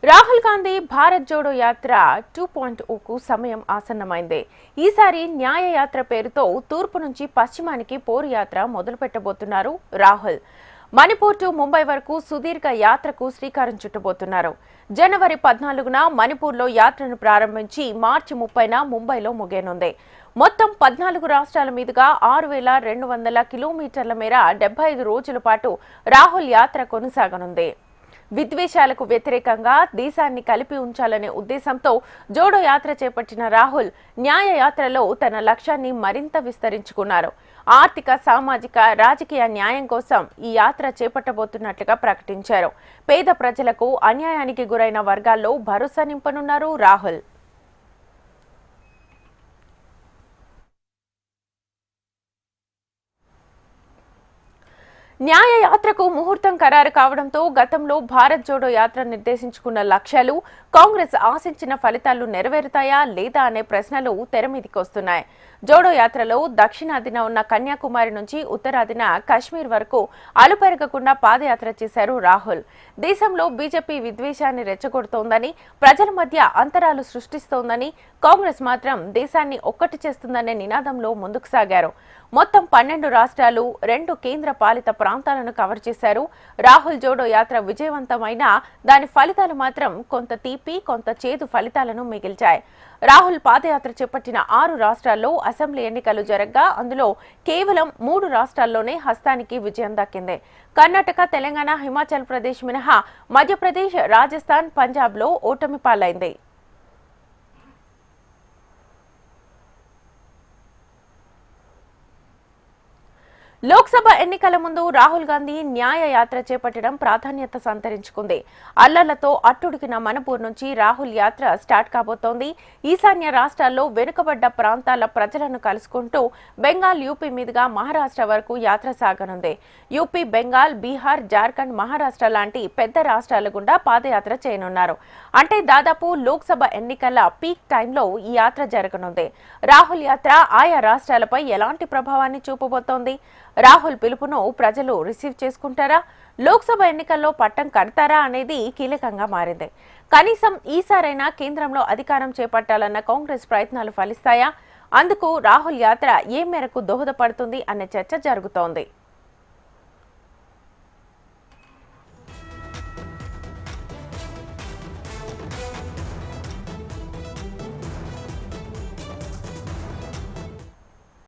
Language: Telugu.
రాహుల్ గాంధీ భారత్ జోడో యాత్ర 2.0కు సమయం ఆసన్నమైంది. ఈసారి న్యాయ యాత్ర పేరుతో తూర్పు నుంచి పశ్చిమానికి పోరు యాత్ర మొదలుపెట్టబోతున్నారు రాహుల్. మణిపూర్ టు ముంబై వరకు సుదీర్ఘ యాత్రకు శ్రీకారం చుట్టబోతున్నారు. జనవరి 14న మణిపూర్లో యాత్రను ప్రారంభించి మార్చి 30న ముంబైలో ముగియనుంది. మొత్తం 14 రాష్ట్రాల మీదుగా 6,200 కిలోమీటర్ల మేర 75 రోజుల పాటు రాహుల్ యాత్ర కొనసాగనుంది. విద్వేషాలకు వ్యతిరేకంగా దేశాన్ని కలిపి ఉంచాలనే ఉద్దేశంతో జోడో యాత్ర చేపట్టిన రాహుల్ న్యాయ యాత్రలో తన లక్ష్యాన్ని మరింత విస్తరించుకున్నారు. ఆర్థిక, సామాజిక, రాజకీయ న్యాయం కోసం ఈ యాత్ర చేపట్టబోతున్నట్లుగా ప్రకటించారు. పేద ప్రజలకు, అన్యాయానికి గురైన వర్గాల్లో భరోసా నింపనున్నారు రాహుల్. న్యాయ యాత్రకు ముహూర్తం ఖరారు కావడంతో గతంలో భారత్ జోడో యాత్ర నిర్దేశించుకున్న లక్ష్యాలు, కాంగ్రెస్ ఆశించిన ఫలితాలు నెరవేరుతాయా లేదా అనే ప్రశ్నలు తెరమీదికి వస్తున్నాయి. జోడో యాత్రలో దక్షిణాదిన ఉన్న కన్యాకుమారి నుంచి ఉత్తరాదిన కశ్మీర్ వరకు అలుపెరగకుండా పాదయాత్ర చేశారు రాహుల్. దేశంలో బీజేపీ విద్వేషాన్ని రెచ్చగొడుతోందని, ప్రజల మధ్య అంతరాలు సృష్టిస్తోందని, కాంగ్రెస్ మాత్రం దేశాన్ని ఒక్కటి చేస్తుందనే నినాదంలో ముందుకు సాగారు. మొత్తం 12 రాష్ట్రాలు, 2 కేంద్ర పాలిత ప్రాంతాలను కవర్ చేశారు. రాహుల్ జోడో యాత్ర విజయవంతమైనా దాని ఫలితాలు మాత్రం కొంత తీపి, కొంత చేదు ఫలితాలను మిగిల్చాయి. రాహుల్ పాదయాత్ర చేపట్టిన 6 రాష్ట్రాల్లో అసెంబ్లీ ఎన్నికలు జరగ్గా అందులో కేవలం 3 రాష్ట్రాల్లోనే హస్తానికి విజయం దక్కింది. కర్ణాటక, తెలంగాణ, హిమాచల్ ప్రదేశ్ మినహా మధ్యప్రదేశ్, రాజస్థాన్, పంజాబ్లో ఓటమి పాలైంది. లోక్సభ ఎన్నికల ముందు రాహుల్ గాంధీ న్యాయ యాత్ర చేపట్టడం ప్రాధాన్యత సంతరించుకుంది. అల్లర్లతో అట్టుడికిన మణిపూర్ నుంచి రాహుల్ యాత్ర స్టార్ట్ కాబోతోంది. ఈశాన్య రాష్ట్రాల్లో వెనుకబడ్డ ప్రాంతాల ప్రజలను కలుసుకుంటూ బెంగాల్, యూపీ మీదుగా మహారాష్ట్ర వరకు యాత్ర సాగనుంది. యూపీ, బెంగాల్, బీహార్, జార్ఖండ్, మహారాష్ట్ర లాంటి పెద్ద రాష్ట్రాల గుండా పాదయాత్ర చేయనున్నారు. అంటే దాదాపు లోక్సభ ఎన్నికల పీక్ టైంలో ఈ యాత్ర జరగనుంది. రాహుల్ యాత్ర ఆయా రాష్ట్రాలపై ఎలాంటి ప్రభావాన్ని చూపబోతోంది? రాహుల్ పిలుపును ప్రజలు రిసీవ్ చేసుకుంటారా? లోక్సభ ఎన్నికల్లో పట్టం కడతారా అనేది కీలకంగా మారింది. కనీసం ఈసారైనా కేంద్రంలో అధికారం చేపట్టాలన్న కాంగ్రెస్ ప్రయత్నాలు ఫలిస్తాయా? అందుకు రాహుల్ యాత్ర ఏ మేరకు దోహదపడుతుంది అనే చర్చ జరుగుతోంది.